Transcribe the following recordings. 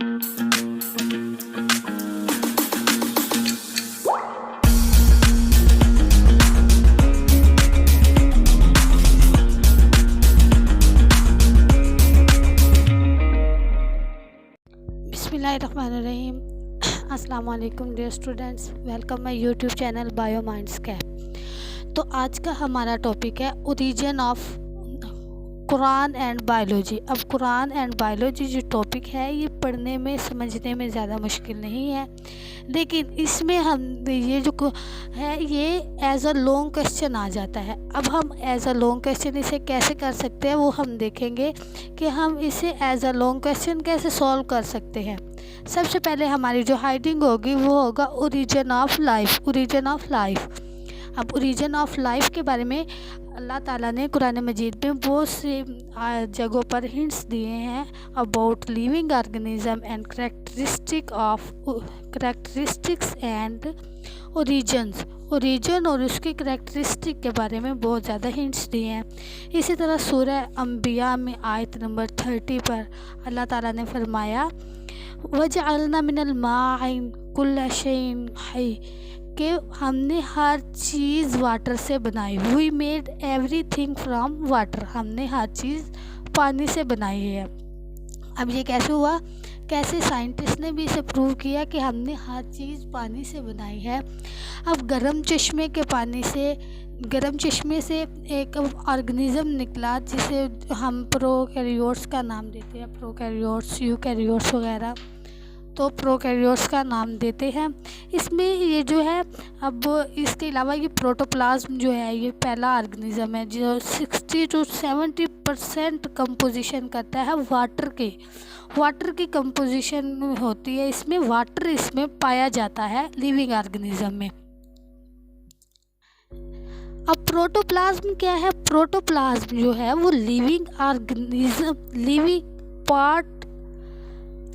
बिस्मिल्लाहिर्रहमानिर्रहीम। अस्सलाम वालेकुम dear students, welcome my YouTube channel Bio Mindscape. तो आज का हमारा टॉपिक है ओरिजिन ऑफ कुरान एंड बायोलॉजी। अब कुरान एंड बायोलॉजी जो टॉपिक है ये पढ़ने में समझने में ज़्यादा मुश्किल नहीं है, लेकिन इसमें हम ये जो है ये एज अ लॉन्ग क्वेश्चन आ जाता है। अब हम एज अ लॉन्ग क्वेश्चन इसे कैसे कर सकते हैं वो हम देखेंगे कि हम इसे एज अ लॉन्ग क्वेश्चन कैसे सॉल्व कर सकते हैं। सबसे पहले हमारी जो हेडिंग होगी वो होगा origin of life. Origin of life. अब ओरिजिन ऑफ लाइफ के बारे में अल्लाह ताला ने कुरान मजीद में बहुत से जगहों पर हिंट्स दिए हैं about living organism and characteristics and origins. Origin और उसकी करेक्टरिस्टिक के बारे में बहुत ज़्यादा हिंट्स दिए हैं। इसी तरह सूरह अंबिया में आयत नंबर 30 पर अल्लाह ताला ने फरमाया वजअलना मिनल माइन कुल्ला शैइन हई, कि हमने हर चीज़ वाटर से बनाई। We made everything from water, हमने हर चीज़ पानी से बनाई है। अब ये कैसे हुआ, कैसे साइंटिस्ट ने भी इसे प्रूव किया कि हमने हर चीज़ पानी से बनाई है। अब गर्म चश्मे से एक ऑर्गेनिज़म निकला जिसे हम प्रोकैरियोट्स का नाम देते हैं, प्रोकैरियोट्स, यूकैरियोट्स वगैरह, तो प्रोकैरियोट्स का नाम देते हैं। इसमें ये जो है, अब इसके अलावा ये प्रोटोप्लाज्म जो है ये पहला ऑर्गेनिज़म है जो 60 to 70% कंपोजिशन करता है वाटर की कंपोजिशन होती है इसमें, वाटर इसमें पाया जाता है लिविंग ऑर्गेनिज़म में। अब प्रोटोप्लाज्म क्या है, प्रोटोप्लाज्म जो है वो living organism, living part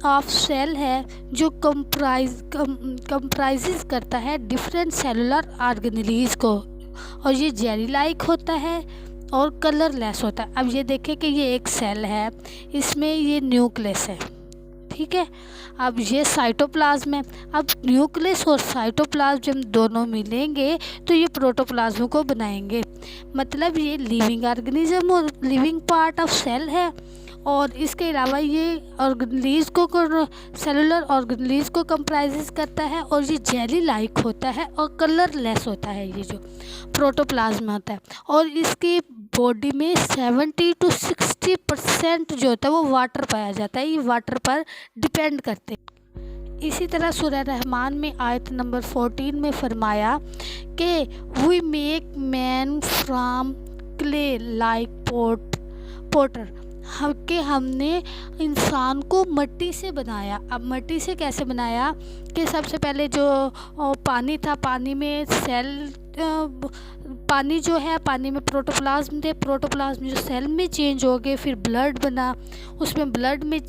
of cell है जो कंप्राइजेस करता है डिफरेंट सेलुलर ऑर्गेनेलीज को, और ये जेली लाइक होता है और कलरलेस होता है। अब ये देखें कि ये एक सेल है, इसमें ये न्यूक्लियस है, ठीक है। अब ये साइटोप्लाज्म है। अब न्यूक्लियस और साइटोप्लाज्म जब दोनों मिलेंगे तो ये प्रोटोप्लाज्म को बनाएंगे। मतलब ये लिविंग ऑर्गेनिज्म और लिविंग पार्ट ऑफ सेल है, और इसके अलावा ये ऑर्गेनेलीज को सेलुलर ऑर्गेनेलीज को कंप्राइजेस करता है, और ये जेली लाइक होता है और कलरलेस होता है, ये जो प्रोटोप्लाज्म होता है। और इसकी बॉडी में 70 to 60% जो होता है वो वाटर पाया जाता है, ये वाटर पर डिपेंड करते हैं। इसी तरह सूरह रहमान में आयत नंबर 14 में फरमाया कि we make man from clay like potter, हमने इंसान को मट्टी से बनाया। अब मट्टी से कैसे बनाया कि सबसे पहले जो पानी था, पानी में पानी जो है, पानी में प्रोटोप्लाज्म थे, प्रोटोप्लाज्म जो सेल में चेंज हो गए, फिर ब्लड बना, उसमें ब्लड में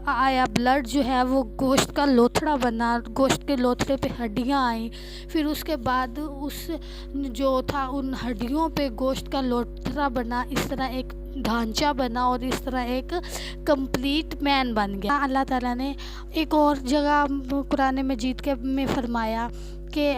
आया, ब्लड जो है वो गोश्त का लोथड़ा बना, गोश्त के लोथड़े पे हड्डियां आई, फिर उसके बाद उस जो था उन हड्डियों पे गोश्त का लोथड़ा बना, इस तरह एक ढांचा बना और इस तरह एक कंप्लीट मैन बन गया। अल्लाह ताला ने एक और जगह कुरान मजीद के में फरमाया कि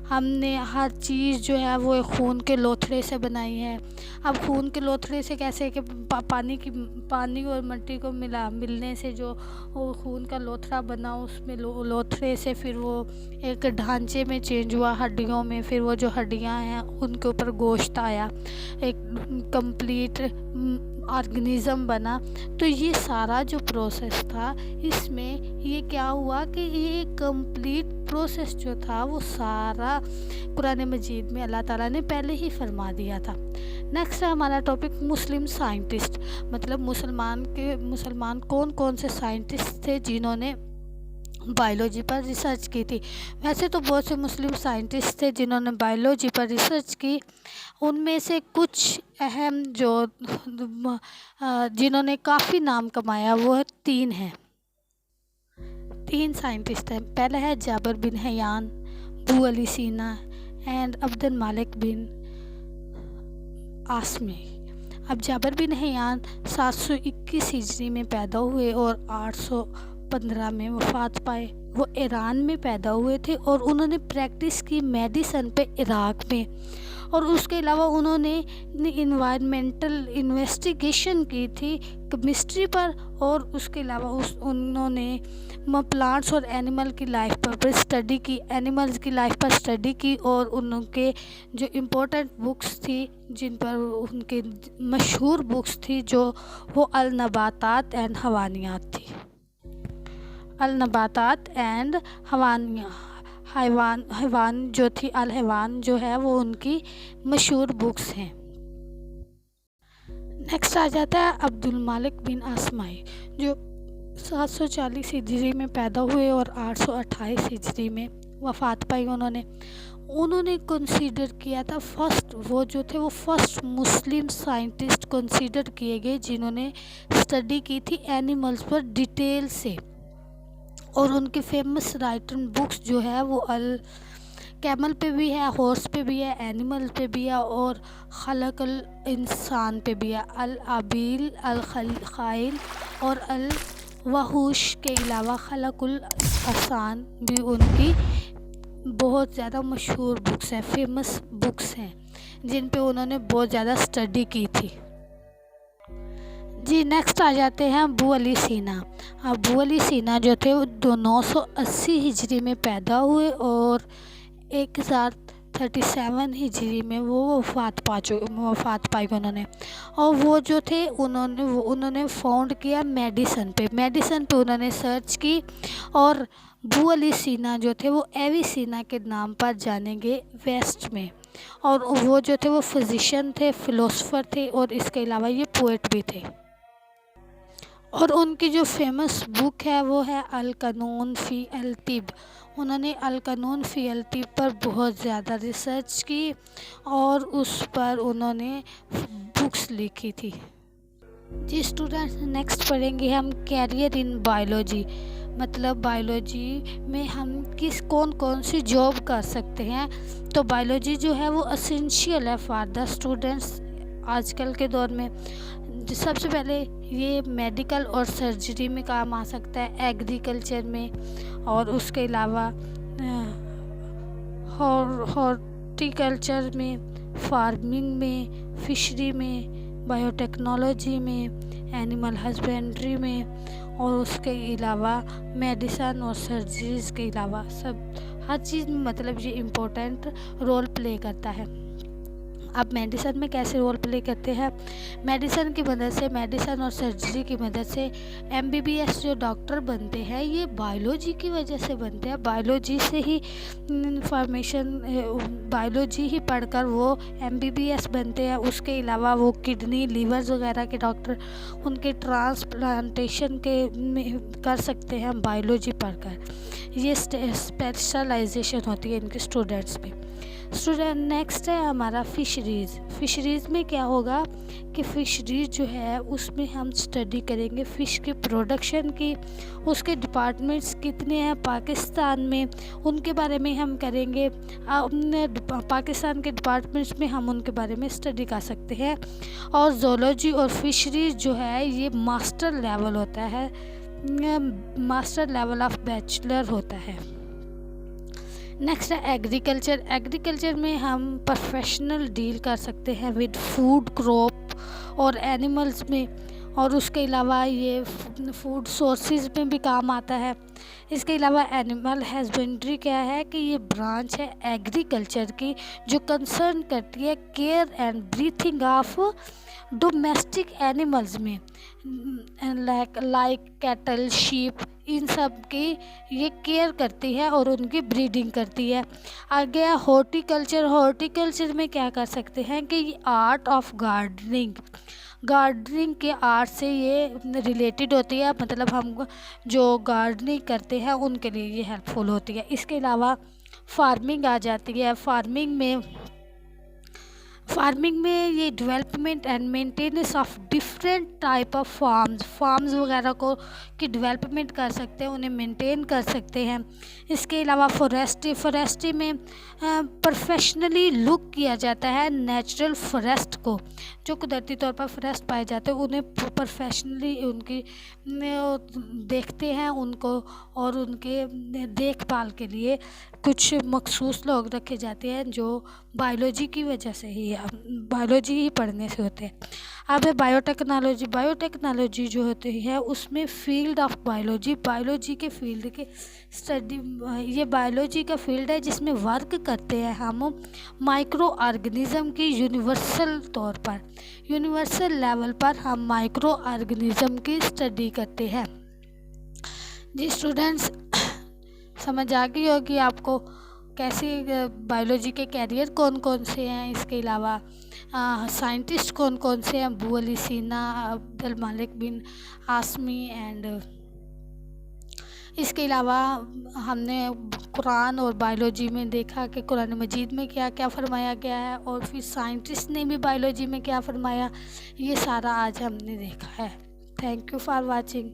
हमने हर चीज़ जो है वो खून के लोथड़े से बनाई है। अब खून के लोथड़े से कैसे कि पानी और मिट्टी को मिलने से जो वो खून का लोथड़ा बना, उसमें लोथड़े से फिर वो एक ढांचे में चेंज हुआ हड्डियों में, फिर वो जो हड्डियां हैं उनके ऊपर गोश्त आया, एक कंप्लीट ऑर्गेनिज़म बना। तो ये सारा जो प्रोसेस था, इसमें ये क्या हुआ कि ये कंप्लीट प्रोसेस जो था वो सारा कुरान मजीद में अल्लाह ताला ने पहले ही फरमा दिया था। नेक्स्ट है हमारा टॉपिक मुस्लिम साइंटिस्ट, मतलब मुसलमान कौन कौन से साइंटिस्ट थे जिन्होंने बायोलॉजी पर रिसर्च की थी। वैसे तो बहुत से मुस्लिम साइंटिस्ट थे जिन्होंने बायोलॉजी पर रिसर्च की, उनमें से कुछ अहम जो जिन्होंने काफ़ी नाम कमाया वो 3 हैं, 3 साइंटिस्ट हैं। पहला है जाबिर बिन हयान, अबू अली सीना एंड अब्दुल मालिक बिन आसमी। अब जाबिर बिन हयान 721 हिजरी में पैदा हुए और 815 में वफ़ात पाए। वो ईरान में पैदा हुए थे और उन्होंने प्रैक्टिस की मेडिसन पे इराक़ में, और उसके अलावा उन्होंने इन्वायरमेंटल इन्वेस्टिगेशन की थी केमिस्ट्री पर, और उसके अलावा उन्होंने प्लांट्स और एनिमल की लाइफ पर स्टडी की, एनिमल्स की लाइफ पर स्टडी की, और उनके जो इम्पोर्टेंट बुक्स थी जिन पर उनके मशहूर बुक्स थी जो वो अल नबातात एंड हवानियात थी। अल नबातात एंड हवानिया हैवान जो थी, अल हैवान जो है वो उनकी मशहूर बुक्स हैं। नेक्स्ट आ जाता है अब्दुल मालिक बिन आसमाई, जो 740 हिजरी में पैदा हुए और 828 हिजरी में वफ़ात पाई। उन्होंने कंसीडर किया था वो फर्स्ट मुस्लिम साइंटिस्ट कंसीडर किए गए जिन्होंने स्टडी की थी एनिमल्स पर डिटेल से, और उनके फेमस राइटर बुक्स जो है वो अल कैमल पे भी है, हॉर्स पे भी है, एनिमल पे भी है, और खलकल इंसान पे भी है। अल आबिल, अल खाइल और अल वहूश के अलावा खलकुल आसान भी उनकी बहुत ज़्यादा मशहूर बुक्स हैं, फेमस बुक्स हैं जिन पे उन्होंने बहुत ज़्यादा स्टडी की थी। जी नेक्स्ट आ जाते हैं अबू अली सीना। अबू अली सीना जो थे वो 980 हिजरी में पैदा हुए और 1037 हिजरी में वो वफ़ात पाई उन्होंने। और वो जो थे उन्होंने फाउंड किया मेडिसन पे उन्होंने सर्च की, और अबू अली सीना जो थे वो एविसीना के नाम पर जाने गए वेस्ट में, और वो जो थे वो फिजिशियन थे, फ़िलोसोफ़र थे, और इसके अलावा ये पोएट भी थे। और उनकी जो फेमस बुक है वो है अल कानून फ़ी अल तिब। उन्होंने अल कानून फ़ी अल तिब पर बहुत ज़्यादा रिसर्च की और उस पर उन्होंने बुक्स लिखी थी। जी स्टूडेंट्स, नेक्स्ट पढ़ेंगे हम कैरियर इन बायोलॉजी, मतलब बायोलॉजी में हम कौन सी जॉब कर सकते हैं। तो बायोलॉजी जो है वो एसेंशियल है फॉर द स्टूडेंट्स आजकल के दौर में। सबसे पहले ये मेडिकल और सर्जरी में काम आ सकता है, एग्रीकल्चर में, और उसके अलावा हॉर्टिकल्चर में, फार्मिंग में, फिशरी में, बायोटेक्नोलॉजी में, एनिमल हस्बेंड्री में, और उसके अलावा मेडिसन और सर्जरीज़ के अलावा हर चीज़ में मतलब ये इम्पोर्टेंट रोल प्ले करता है। अब मेडिसन में कैसे रोल प्ले करते हैं? मेडिसन और सर्जरी की मदद से MBBS जो डॉक्टर बनते हैं ये बायोलॉजी की वजह से बनते हैं। बायोलॉजी से ही बायोलॉजी ही पढ़कर वो MBBS बनते हैं। उसके अलावा वो किडनी, लीवर्स वगैरह के डॉक्टर उनके ट्रांसप्लांटेशन कर सकते हैं बायोलॉजी पढ़कर। ये स्पेशलाइजेशन होती है इनके स्टूडेंट्स में। नेक्स्ट है हमारा फिशरीज़ में क्या होगा कि फिशरीज जो है उसमें हम स्टडी करेंगे फ़िश के प्रोडक्शन की, उसके डिपार्टमेंट्स कितने हैं पाकिस्तान में उनके बारे में हम करेंगे। पाकिस्तान के डिपार्टमेंट्स में हम उनके बारे में स्टडी कर सकते हैं। और ज़ूलॉजी और फिशरीज जो है ये मास्टर लेवल होता है, मास्टर लेवल ऑफ बैचलर होता है। नेक्स्ट है एग्रीकल्चर में हम प्रोफेशनल डील कर सकते हैं विद फूड, क्रॉप और एनिमल्स में, और उसके अलावा ये फूड सोर्सेज में भी काम आता है। इसके अलावा एनिमल हस्बेंड्री क्या है कि ये ब्रांच है एग्रीकल्चर की जो कंसर्न करती है care and breathing of domestic animals में, लाइक कैटल, शीप, इन सब की ये केयर करती है और उनकी ब्रीडिंग करती है। आगे हॉर्टिकल्चर में क्या कर सकते हैं कि ये आर्ट ऑफ गार्डनिंग के आर्ट से ये रिलेटेड होती है, मतलब हम जो गार्डनिंग करते हैं उनके लिए ये हेल्पफुल होती है। इसके अलावा फार्मिंग आ जाती है। फार्मिंग में फार्मिंग में ये development and maintenance of different type of farms वगैरह को की डेवलपमेंट कर सकते हैं, उन्हें मेंटेन कर सकते हैं। इसके अलावा फॉरेस्ट्री में प्रोफेशनली लुक किया जाता है नेचुरल फॉरेस्ट को, जो कुदरती तौर पर फॉरेस्ट पाए जाते हैं उन्हें प्रोफेशनली उनकी देखते हैं उनको, और उनके देखभाल के लिए कुछ मखसूस लोग रखे जाते हैं जो बायोलॉजी की वजह से ही बायोलॉजी ही पढ़ने से होते हैं। अब है बायोटेक्नोलॉजी जो होती है उसमें फील्ड ऑफ बायोलॉजी के फील्ड के स्टडी, ये बायोलॉजी का फील्ड है जिसमें वर्क करते हैं हम माइक्रो ऑर्गेनिज्म की यूनिवर्सल लेवल पर हम माइक्रो ऑर्गेनिज्म की स्टडी करते हैं। जी स्टूडेंट्स, समझ आ गई होगी आपको कैसे बायोलॉजी के कैरियर कौन कौन से हैं। इसके अलावा साइंटिस्ट कौन कौन से हैं, अबू अली सीना, अब्दुल मालिक बिन आसमी एंड इसके अलावा हमने कुरान और बायोलॉजी में देखा कि कुरान मजीद में क्या क्या फरमाया गया है, और फिर साइंटिस्ट ने भी बायोलॉजी में क्या फरमाया, ये सारा आज हमने देखा है। Thank you for watching.